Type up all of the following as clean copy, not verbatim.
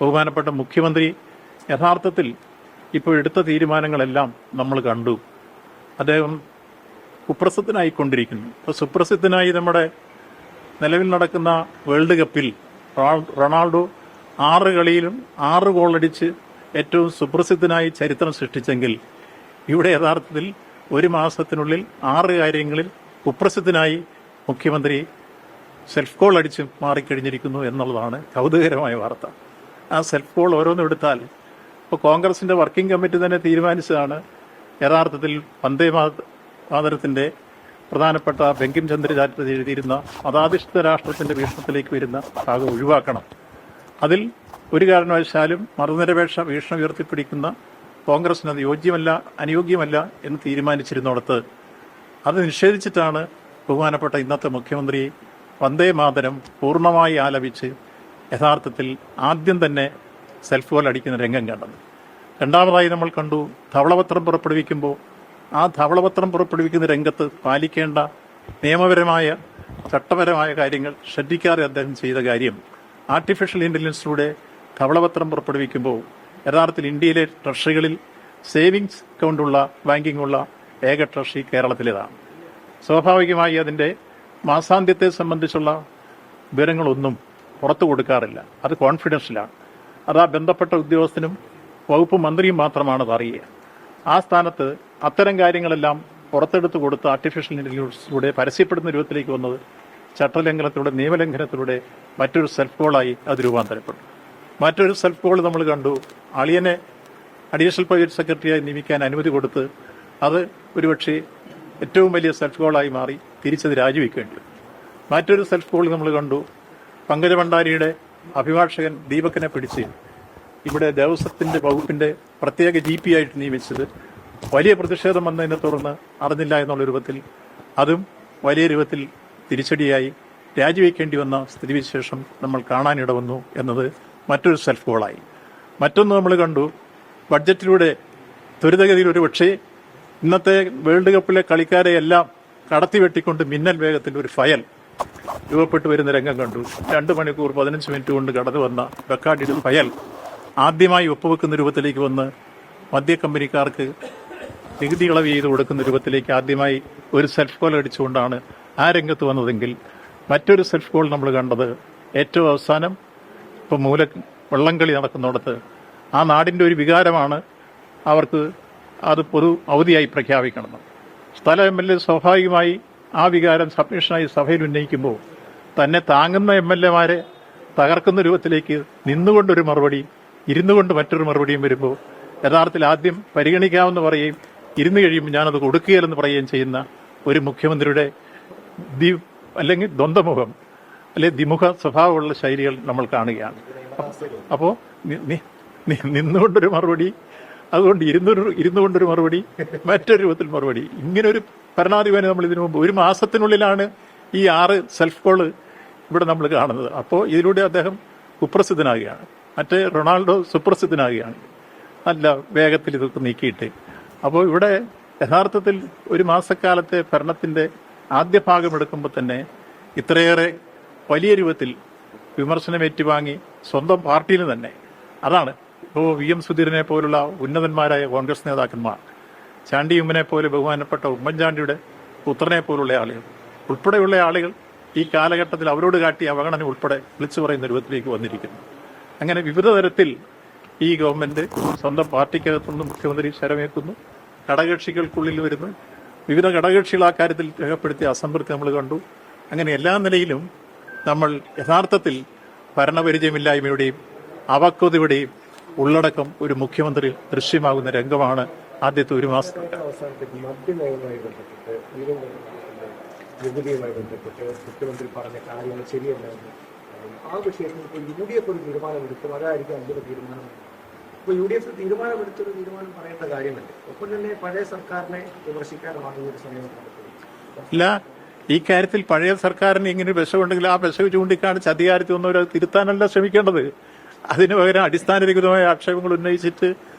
ബഹുമാനപ്പെട്ട മുഖ്യമന്ത്രി യഥാർത്ഥത്തിൽ ഇപ്പോൾ എടുത്ത തീരുമാനങ്ങളെല്ലാം നമ്മൾ കണ്ടു. അദ്ദേഹം കുപ്രസിദ്ധനായിക്കൊണ്ടിരിക്കുന്നു. ഇപ്പോൾ സുപ്രസിദ്ധനായി നമ്മുടെ നിലവിൽ നടക്കുന്ന വേൾഡ് കപ്പിൽ റൊണാൾഡോ 6 കളിയിലും 6 ഗോളടിച്ച് ഏറ്റവും സുപ്രസിദ്ധനായി ചരിത്രം സൃഷ്ടിച്ചെങ്കിൽ ഇവിടെ യഥാർത്ഥത്തിൽ 1 മാസത്തിനുള്ളിൽ 6 കാര്യങ്ങളിൽ കുപ്രസിദ്ധനായി മുഖ്യമന്ത്രി സെൽഫ് ഗോൾ അടിച്ച് മാറിക്കഴിഞ്ഞിരിക്കുന്നു എന്നുള്ളതാണ് കൗതുകകരമായ വാർത്ത. ആ സെൽഫ് ഗോൾ ഓരോന്നും എടുത്താൽ ഇപ്പോൾ കോൺഗ്രസിന്റെ വർക്കിംഗ് കമ്മിറ്റി തന്നെ തീരുമാനിച്ചതാണ് യഥാർത്ഥത്തിൽ വന്ദേ മാതരത്തിന്റെ പ്രധാനപ്പെട്ട ബങ്കിം ചന്ദ്ര ചാറ്റർജി എഴുതിയിരുന്ന മതാധിഷ്ഠിത രാഷ്ട്രത്തിന്റെ വീക്ഷണത്തിലേക്ക് വരുന്ന ഭാഗം ഒഴിവാക്കണം. അതിൽ ഒരു കാരണവശാലും മതനിരപേക്ഷ വീക്ഷണം ഉയർത്തിപ്പിടിക്കുന്ന കോൺഗ്രസിന് അത് യോഗ്യമല്ല, അനുയോഗ്യമല്ല എന്ന് തീരുമാനിച്ചിരുന്നിടത്ത് അത് നിഷേധിച്ചിട്ടാണ് ബഹുമാനപ്പെട്ട ഇന്നത്തെ മുഖ്യമന്ത്രി വന്ദേ മാതരം പൂർണ്ണമായി ആലപിച്ച് യഥാർത്ഥത്തിൽ ആദ്യം തന്നെ സെൽഫ് ഗോൾ അടിക്കുന്ന രംഗം കണ്ടത്. രണ്ടാമതായി നമ്മൾ കണ്ടു ധവളപത്രം പുറപ്പെടുവിക്കുമ്പോൾ ആ ധവളപത്രം പുറപ്പെടുവിക്കുന്ന രംഗത്ത് പാലിക്കേണ്ട നിയമപരമായ ചട്ടപരമായ കാര്യങ്ങൾ ശ്രദ്ധിക്കാതെ അദ്ദേഹം ചെയ്ത കാര്യം ആർട്ടിഫിഷ്യൽ ഇന്റലിജൻസിലൂടെ ധവളപത്രം പുറപ്പെടുവിക്കുമ്പോൾ യഥാർത്ഥത്തിൽ ഇന്ത്യയിലെ ട്രഷറികളിൽ സേവിങ്സ് അക്കൗണ്ടുള്ള ബാങ്കിങ്ങുള്ള ഏക ട്രഷറി കേരളത്തിലേതാണ്. സ്വാഭാവികമായി അതിൻ്റെ മാസാന്ത്യത്തെ സംബന്ധിച്ചുള്ള വിവരങ്ങളൊന്നും പുറത്തു കൊടുക്കാറില്ല. അത് കോൺഫിഡൻഷ്യലാണ്. അത് ആ ബന്ധപ്പെട്ട ഉദ്യോഗസ്ഥനും വകുപ്പ് മന്ത്രിയും മാത്രമാണ് അത് അറിയുക. ആ സ്ഥാനത്ത് അത്തരം കാര്യങ്ങളെല്ലാം പുറത്തെടുത്ത് കൊടുത്ത് ആർട്ടിഫിഷ്യൽ ഇന്റലിജൻസിലൂടെ പരസ്യപ്പെടുന്ന രൂപത്തിലേക്ക് വന്നത് ചട്ടലംഘനത്തിലൂടെ നിയമലംഘനത്തിലൂടെ മറ്റൊരു സെൽഫ് ഗോളായി അത് രൂപാന്തരപ്പെട്ടു. മറ്റൊരു സെൽഫ് ഗോൾ നമ്മൾ കണ്ടു. അളിയനെ അഡീഷണൽ പ്രൈവറ്റ് സെക്രട്ടറിയായി നിയമിക്കാൻ അനുമതി കൊടുത്ത് അത് ഒരുപക്ഷെ ഏറ്റവും വലിയ സെൽഫ് ഗോളായി മാറി തിരിച്ചത് രാജിവെക്കേണ്ടി വന്നു. മറ്റൊരു സെൽഫ് ഗോൾ നമ്മൾ കണ്ടു. പങ്കജ ഭണ്ഡാരിയുടെ അഭിഭാഷകൻ ദീപകിനെ പിടിച്ച് ഇവിടെ ദേവസ്വത്തിന്റെ വകുപ്പിന്റെ പ്രത്യേക GP ആയിട്ട് നിയമിച്ചത് വലിയ പ്രതിഷേധം വന്നതിനെ തുടർന്ന് അറിഞ്ഞില്ല എന്നുള്ള രൂപത്തിൽ അതും വലിയ രൂപത്തിൽ തിരിച്ചടിയായി രാജിവെക്കേണ്ടി വന്ന സ്ഥിതിവിശേഷം നമ്മൾ കാണാനിട വന്നു എന്നത് മറ്റൊരു സെൽഫ് ഗോളായി. മറ്റൊന്ന് നമ്മൾ കണ്ടു. ബഡ്ജറ്റിലൂടെ ത്വരിതഗതിയിൽ ഒരു പക്ഷേ ഇന്നത്തെ വേൾഡ് കപ്പിലെ കളിക്കാരെ എല്ലാം കടത്തി വെട്ടിക്കൊണ്ട് മിന്നൽ വേഗത്തിൽ ഒരു ഫയൽ രൂപപ്പെട്ടു വരുന്ന രംഗം കണ്ടു. 2 മണിക്കൂർ 15 മിനിറ്റ് കൊണ്ട് കടന്നു വന്ന ബക്കാഡിയുടെ ഫയൽ ആദ്യമായി ഒപ്പുവെക്കുന്ന രൂപത്തിലേക്ക് വന്ന് മദ്യ കമ്പനിക്കാർക്ക് നികുതി ഇളവ് ചെയ്ത് കൊടുക്കുന്ന രൂപത്തിലേക്ക് ആദ്യമായി ഒരു സെൽഫ് ഗോൾ അടിച്ചുകൊണ്ടാണ് ആ രംഗത്ത് വന്നതെങ്കിൽ മറ്റൊരു സെൽഫ് ഗോൾ നമ്മൾ കണ്ടത് ഏറ്റവും അവസാനം ഇപ്പം വള്ളംകളി നടക്കുന്നിടത്ത് ആ നാടിൻ്റെ ഒരു വികാരമാണ് അവർക്ക് അത് പൊതു അവധിയായി പ്രഖ്യാപിക്കണം. സ്ഥല MLA സ്വാഭാവികമായി ആ വികാരം സബ്മിഷനായി സഭയിൽ ഉന്നയിക്കുമ്പോൾ തന്നെ താങ്ങുന്ന MLAമാരെ തകർക്കുന്ന രൂപത്തിലേക്ക് നിന്നുകൊണ്ടൊരു മറുപടി, ഇരുന്നു കൊണ്ട് മറ്റൊരു മറുപടിയും വരുമ്പോൾ യഥാർത്ഥത്തിൽ ആദ്യം പരിഗണിക്കാമെന്ന് പറയുകയും ഇരുന്ന് കഴിയുമ്പോൾ ഞാനത് കൊടുക്കുകയില്ലെന്ന് പറയുകയും ചെയ്യുന്ന ഒരു മുഖ്യമന്ത്രിയുടെ അല്ലെങ്കിൽ ദ്വന്ദ്മുഖം അല്ലെങ്കിൽ ദ്വിമുഖ സ്വഭാവമുള്ള ശൈലികൾ നമ്മൾ കാണുകയാണ്. അപ്പോൾ നിന്നുകൊണ്ടൊരു മറുപടി, അതുകൊണ്ട് ഇരുന്നു കൊണ്ടൊരു മറുപടി, മറ്റൊരു രൂപത്തിൽ മറുപടി, ഇങ്ങനൊരു ഭരണാധിപനെ നമ്മൾ ഇതിനു മുമ്പ് 1 മാസത്തിനുള്ളിലാണ് ഈ 6 സെൽഫ് ഗോള് ഇവിടെ നമ്മൾ കാണുന്നത്. അപ്പോൾ ഇതിലൂടെ അദ്ദേഹം കുപ്രസിദ്ധനാകുകയാണ്. മറ്റേ റൊണാൾഡോ സുപ്രസിദ്ധനാകുകയാണ്. നല്ല വേഗത്തിൽ ഇതൊക്കെ നീക്കിയിട്ട്. അപ്പോൾ ഇവിടെ യഥാർത്ഥത്തിൽ 1 മാസക്കാലത്തെ ഭരണത്തിന്റെ ആദ്യ ഭാഗം എടുക്കുമ്പോൾ തന്നെ ഇത്രയേറെ വലിയ രൂപത്തിൽ വിമർശനം ഏറ്റുവാങ്ങി സ്വന്തം പാർട്ടിയിൽ തന്നെ. അതാണ് ഇപ്പോൾ VM സുധീരനെ പോലുള്ള ഉന്നതന്മാരായ കോൺഗ്രസ് നേതാക്കന്മാർ, ചാണ്ടി ഉമ്മനെ പോലെ ബഹുമാനപ്പെട്ട ഉമ്മൻചാണ്ടിയുടെ പുത്രനെ പോലുള്ള ആളുകൾ ഉൾപ്പെടെയുള്ള ആളുകൾ ഈ കാലഘട്ടത്തിൽ അവരോട് കാട്ടിയ അവഗണന ഉൾപ്പെടെ വിളിച്ചു പറയുന്ന രൂപത്തിലേക്ക് വന്നിരിക്കുന്നു. അങ്ങനെ വിവിധ തരത്തിൽ ഈ ഗവൺമെന്റ് സ്വന്തം പാർട്ടിക്കകത്തുനിന്ന് മുഖ്യമന്ത്രി ശരമേൽക്കുന്നു. ഘടകകക്ഷികൾക്കുള്ളിൽ വരുന്നു. വിവിധ ഘടകകക്ഷികൾ ആ കാര്യത്തിൽ രേഖപ്പെടുത്തിയ അസംതൃപ്തി നമ്മൾ കണ്ടു. അങ്ങനെ എല്ലാ നിലയിലും നമ്മൾ യഥാർത്ഥത്തിൽ ഭരണപരിചയമില്ലായ്മയുടെയും അപക്വതയുടെയും ഉള്ളടക്കം ഒരു മുഖ്യമന്ത്രി ദൃശ്യമാകുന്ന രംഗമാണ് ആദ്യത്തെ 1 മാസം. നികുതിയുമായി ബന്ധപ്പെട്ട് മുഖ്യമന്ത്രി പറഞ്ഞ കാര്യങ്ങൾ ശരിയല്ലെന്ന് ആ വിഷയത്തിൽ ഇപ്പോൾ UDF ഒരു തീരുമാനമെടുക്കും. അതായിരിക്കും അന്തിമ തീരുമാനം. ഇപ്പോൾ UDF തീരുമാനമെടുത്തൊരു തീരുമാനം പറയേണ്ട കാര്യമല്ലേ? ഒപ്പം തന്നെ പഴയ സർക്കാരിനെ വിമർശിക്കാനുമാകുന്ന ഒരു സമയം ഇല്ല. ഈ കാര്യത്തിൽ പഴയ സർക്കാരിന് ഇങ്ങനെ വിഷമുണ്ടെങ്കിൽ ആ വിഷവ് ചൂണ്ടിക്കാണിച്ച് അധികാരത്തിൽ വന്നവർ തിരുത്താനല്ല ശ്രമിക്കേണ്ടത്. അതിനു പകരം അടിസ്ഥാനരഹിതമായ ആക്ഷേപങ്ങൾ ഉന്നയിച്ചിട്ട്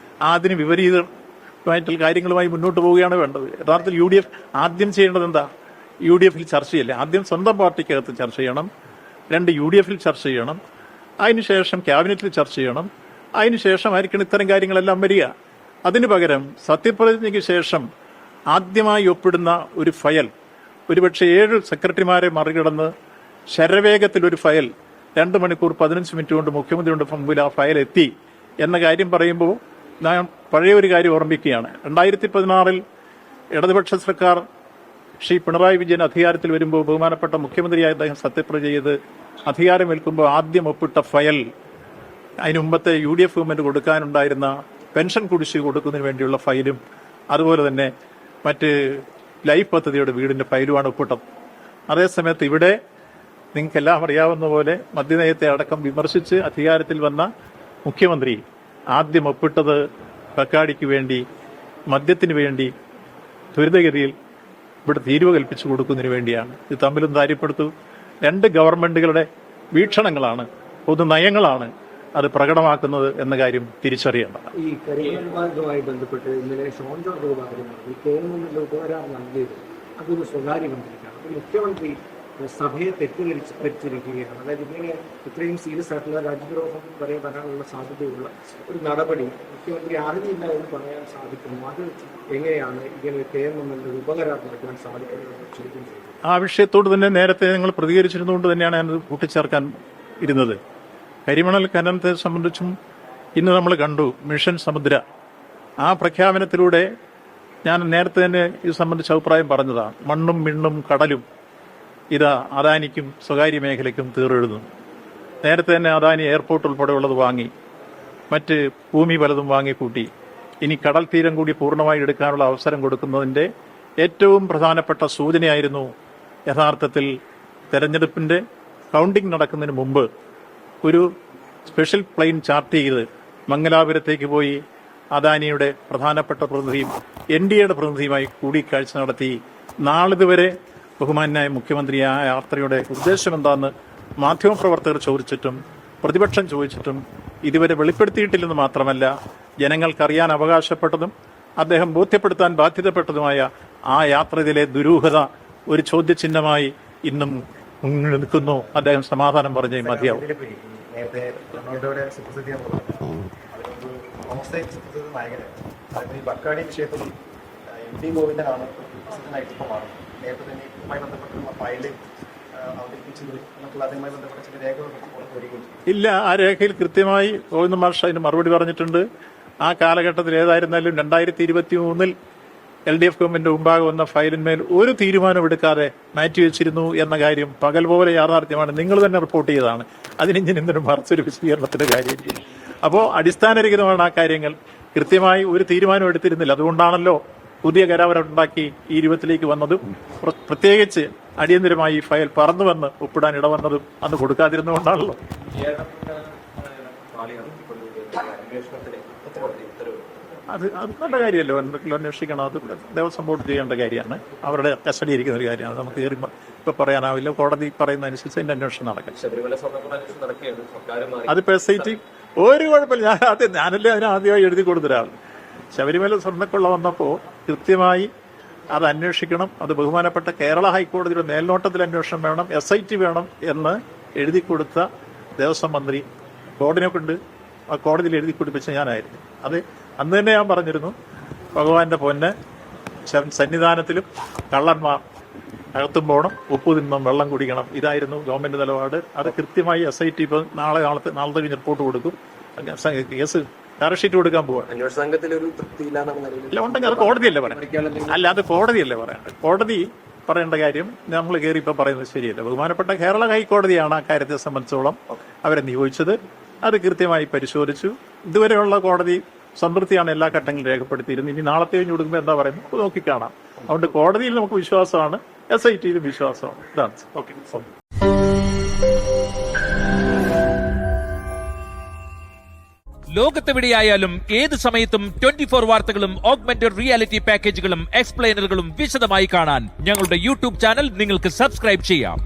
അതിന് വിപരീതമായിട്ടുള്ള കാര്യങ്ങളുമായി മുന്നോട്ട് പോവുകയാണ് വേണ്ടത്. യഥാർത്ഥത്തിൽ UDF ആദ്യം ചെയ്യേണ്ടത് എന്താ? UDF ചർച്ച ചെയ്യല്ലേ? ആദ്യം സ്വന്തം പാർട്ടിക്കകത്ത് ചർച്ച ചെയ്യണം. 2 UDF ചർച്ച ചെയ്യണം. അതിനുശേഷം ക്യാബിനറ്റിൽ ചർച്ച ചെയ്യണം. അതിനുശേഷമായിരിക്കണം ഇത്തരം കാര്യങ്ങളെല്ലാം വരിക. അതിനു പകരം സത്യപ്രതിജ്ഞയ്ക്ക് ശേഷം ആദ്യമായി ഒപ്പിടുന്ന ഒരു ഫയൽ, ഒരുപക്ഷെ 7 സെക്രട്ടറിമാരെ മറികടന്ന് ശരവേഗത്തിൽ ഒരു ഫയൽ 2 മണിക്കൂർ 15 മിനിറ്റ് കൊണ്ട് മുഖ്യമന്ത്രിയുടെ മുമ്പിൽ ആ ഫയൽ എത്തി എന്ന കാര്യം പറയുമ്പോൾ ഞാൻ പഴയ ഒരു കാര്യം ഓർമ്മിക്കുകയാണ്. 2016 ഇടതുപക്ഷ സർക്കാർ ശ്രീ പിണറായി വിജയൻ അധികാരത്തിൽ വരുമ്പോൾ ബഹുമാനപ്പെട്ട മുഖ്യമന്ത്രിയായ അദ്ദേഹം സത്യപ്രതിജ്ഞ ചെയ്ത് അധികാരമേൽക്കുമ്പോൾ ആദ്യം ഒപ്പിട്ട ഫയൽ അതിന് മുമ്പത്തെ UDF ഗവൺമെന്റ് കൊടുക്കാനുണ്ടായിരുന്ന പെൻഷൻ കുടിശ്ശിക കൊടുക്കുന്നതിന് വേണ്ടിയുള്ള ഫയലും അതുപോലെ തന്നെ മറ്റ് ലൈഫ് പദ്ധതിയുടെ വീടിന്റെ ഫയലുമാണ് ഒപ്പിട്ടത്. അതേസമയത്ത് ഇവിടെ നിങ്ങൾക്കെല്ലാം അറിയാവുന്ന പോലെ മദ്യനയത്തെ അടക്കം വിമർശിച്ച് അധികാരത്തിൽ വന്ന മുഖ്യമന്ത്രി ആദ്യം ഒപ്പിട്ടത് ബക്കാടിക്ക് വേണ്ടി, മദ്യത്തിന് വേണ്ടി ത്വരിതഗതിയിൽ ഇവിടെ തീരുവ കൽപ്പിച്ചു കൊടുക്കുന്നതിന് വേണ്ടിയാണ്. ഇത് തമ്മിലും താര്യപ്പെടുത്തു. 2 ഗവൺമെന്റുകളുടെ വീക്ഷണങ്ങളാണ്, പൊതുനയങ്ങളാണ് അത് പ്രകടമാക്കുന്നത് എന്ന കാര്യം തിരിച്ചറിയേണ്ടത്. ഈ കരിമണൽ വിവാദവുമായി ബന്ധപ്പെട്ട് ഇന്നലെ ഷോൺ ജോർജ് പറഞ്ഞു ഈ കേരളത്തിൽ ഉപകരാർ നൽകിയത് അതൊരു സ്വകാര്യ കമ്പനിക്കാണ്. അപ്പോൾ മുഖ്യമന്ത്രി സഭയെ തെറ്റിദ്ധരിച്ചിരിക്കുകയാണ്. അതായത് ഇങ്ങനെ ഇത്രയും സീരിയസ് ആയിട്ടുള്ള രാജ്യദ്രോഹം വരെ വരാനുള്ള സാധ്യതയുള്ള ഒരു നടപടി മുഖ്യമന്ത്രി അറിഞ്ഞില്ല എന്ന് പറയാൻ സാധിക്കുന്നു. അത് എങ്ങനെയാണ് ഇങ്ങനെ കേരളത്തിൽ ഉപകരാർ നടക്കാൻ സാധിക്കുന്നത് ചോദ്യം ചെയ്യുന്നത്? ആ വിഷയത്തോട് തന്നെ നേരത്തെ ഞങ്ങൾ പ്രതികരിച്ചിരുന്നുകൊണ്ട് തന്നെയാണ് ഞാനത് കൂട്ടിച്ചേർക്കാൻ ഇരുന്നത്. കരിമണൽ ഖനനത്തെ സംബന്ധിച്ചും ഇന്ന് നമ്മൾ കണ്ടു മിഷൻ സമുദ്ര. ആ പ്രഖ്യാപനത്തിലൂടെ ഞാൻ നേരത്തെ തന്നെ ഇത് സംബന്ധിച്ച് അഭിപ്രായം പറഞ്ഞതാണ്. മണ്ണും മിണ്ണും കടലും ഇതാ അദാനിക്കും സ്വകാര്യ മേഖലയ്ക്കും തീറെഴുതുന്നു. നേരത്തെ തന്നെ അദാനി എയർപോർട്ട് ഉൾപ്പെടെയുള്ളത് വാങ്ങി, മറ്റ് ഭൂമി പലതും വാങ്ങിക്കൂട്ടി. ഇനി കടൽ തീരം കൂടി പൂർണ്ണമായി എടുക്കാനുള്ള അവസരം കൊടുക്കുന്നതിന്റെ ഏറ്റവും പ്രധാനപ്പെട്ട സൂചനയായിരുന്നു യഥാർത്ഥത്തിൽ തെരഞ്ഞെടുപ്പിന്റെ കൗണ്ടിംഗ് നടക്കുന്നതിന് മുമ്പ് ഒരു സ്പെഷ്യൽ പ്ലെയിൻ ചാർട്ട് ചെയ്ത് മംഗലാപുരത്തേക്ക് പോയി അദാനിയുടെ പ്രധാനപ്പെട്ട പ്രതിനിധിയും NDAയുടെ പ്രതിനിധിയുമായി കൂടിക്കാഴ്ച നടത്തി. നാളിതുവരെ ബഹുമാന്യായ മുഖ്യമന്ത്രിയായ യാത്രയുടെ ഉദ്ദേശം എന്താണെന്ന് മാധ്യമപ്രവർത്തകർ ചോദിച്ചിട്ടും പ്രതിപക്ഷം ചോദിച്ചിട്ടും ഇതുവരെ വെളിപ്പെടുത്തിയിട്ടില്ലെന്ന് മാത്രമല്ല, ജനങ്ങൾക്കറിയാൻ അവകാശപ്പെട്ടതും അദ്ദേഹം ബോധ്യപ്പെടുത്താൻ ബാധ്യതപ്പെട്ടതുമായ ആ യാത്രയിലെ ദുരൂഹത ഒരു ചോദ്യചിഹ്നമായി ഇന്നും നിൽക്കുന്നു. അദ്ദേഹം സമാധാനം പറഞ്ഞേ മതിയാവും. നേരത്തെ റൊണാൾഡോയുടെ സുപ്രസിദ്ധി ഈ ബക്കാടി വിഷയത്തിൽ MD ഗോവിന്ദനാണ് പ്രസിദ്ധനായിട്ട് ഇപ്പോൾ മാറുന്നത്. നേരത്തെ തന്നെ ഇതുമായി ബന്ധപ്പെട്ടുള്ള ഫയല് അവതരിപ്പിച്ചത് മറ്റുള്ള അതുമായി ബന്ധപ്പെട്ട ചില രേഖകൾ വരികയും ഇല്ല. ആ രേഖയിൽ കൃത്യമായി ഗോവിന്ദ മാഷ് അതിന് മറുപടി പറഞ്ഞിട്ടുണ്ട്. ആ കാലഘട്ടത്തിൽ ഏതായിരുന്നാലും 2023 LDF ഗവൺമെന്റ് മുമ്പാകെ വന്ന ഫയലിന്മേൽ ഒരു തീരുമാനം എടുക്കാതെ മാറ്റിവെച്ചിരുന്നു എന്ന കാര്യം പകൽ പോലെ യാഥാർത്ഥ്യമാണ്. നിങ്ങൾ തന്നെ റിപ്പോർട്ട് ചെയ്തതാണ്. അതിനിങ്ങനെ എന്തിനും മറിച്ചൊരു വിശദീകരണത്തിന്റെ കാര്യമില്ല. അപ്പോൾ അടിസ്ഥാനരഹിതമാണ് ആ കാര്യങ്ങൾ. കൃത്യമായി ഒരു തീരുമാനം എടുത്തിരുന്നില്ല. അതുകൊണ്ടാണല്ലോ പുതിയ കരാറുണ്ടാക്കി ഈ രൂപത്തിലേക്ക് വന്നതും പ്രത്യേകിച്ച് അടിയന്തരമായി ഈ ഫയൽ പറന്നു വന്ന് ഒപ്പിടാൻ ഇടവന്നതും അന്ന് കൊടുക്കാതിരുന്നുകൊണ്ടാണല്ലോ. അത് നല്ല കാര്യമല്ലോ. എന്തെങ്കിലും അന്വേഷിക്കണം. അത് ദേവസ്വം ബോർഡ് ചെയ്യേണ്ട കാര്യമാണ്. അവരുടെ കസ്റ്റഡി ഇരിക്കുന്ന ഒരു കാര്യമാണ്. നമുക്ക് കയറി ഇപ്പൊ പറയാനാവില്ല. കോടതി പറയുന്ന അനുസരിച്ച് അതിന്റെ അന്വേഷണം നടക്കും. അതിപ്പോ SIT ഒരു കുഴപ്പമില്ല. ഞാനല്ലേ അതിന് ആദ്യമായി എഴുതി കൊടുത്തൊരാൾ. ശബരിമല സ്വർണ്ണക്കൊള്ള വന്നപ്പോൾ കൃത്യമായി അത് അന്വേഷിക്കണം. അത് ബഹുമാനപ്പെട്ട കേരള ഹൈക്കോടതിയുടെ മേൽനോട്ടത്തിൽ അന്വേഷണം വേണം, SIT വേണം എന്ന് എഴുതി കൊടുത്ത ദേവസ്വം മന്ത്രി ബോർഡിനെ കൊണ്ട് ആ കോടതിയിൽ എഴുതി കൊടുപ്പിച്ച ഞാനായിരുന്നു. അത് അന്ന് തന്നെ ഞാൻ പറഞ്ഞിരുന്നു, ഭഗവാന്റെ പൊന്ന് സന്നിധാനത്തിലും കള്ളന്മാർ അകത്തും പോകണം, ഉപ്പ് തിന്നും വെള്ളം കുടിക്കണം. ഇതായിരുന്നു ഗവൺമെന്റ് നിലപാട്. അത് കൃത്യമായി SIT ഇപ്പൊ നാളത്തെ കഴിഞ്ഞ് റിപ്പോർട്ട് കൊടുക്കും. കേസ് ചാർജ് ഷീറ്റ് കൊടുക്കാൻ പോവാണ്. ഇല്ല ഉണ്ടെങ്കിൽ അത് കോടതിയല്ലേ പറയാം. അല്ല, അത് കോടതിയല്ലേ പറയാം. കോടതി പറയേണ്ട കാര്യം നമ്മൾ കയറി ഇപ്പൊ പറയുന്നത് ശരിയല്ല. ബഹുമാനപ്പെട്ട കേരള ഹൈക്കോടതിയാണ് ആ കാര്യത്തെ സംബന്ധിച്ചോളം അവരെ നിയോഗിച്ചത്. അത് കൃത്യമായി പരിശോധിച്ചു. ഇതുവരെയുള്ള കോടതി സംതൃപ്തിയാണ് എല്ലാ ഘട്ടങ്ങളും രേഖപ്പെടുത്തിയിരുന്നത്. ഇനി നാളത്തെ കഴിഞ്ഞ് കൊടുക്കുമ്പോൾ എന്താ പറയുന്നത് നോക്കിക്കാണാം. അതുകൊണ്ട് കോടതിയിൽ നമുക്ക് വിശ്വാസമാണ്, SITയിലും വിശ്വാസമാണ്. ഇതാണ്. ഓക്കെ. ലോകത്തെവിടെയായാലും ഏത് സമയത്തും 24 വാർത്തകളും ഓഗ്മെന്റഡ് റിയാലിറ്റി പാക്കേജുകളും എക്സ്പ്ലെയിനറുകളും വിശദമായി കാണാൻ ഞങ്ങളുടെ YouTube ചാനൽ നിങ്ങൾക്ക് സബ്സ്ക്രൈബ് ചെയ്യാം.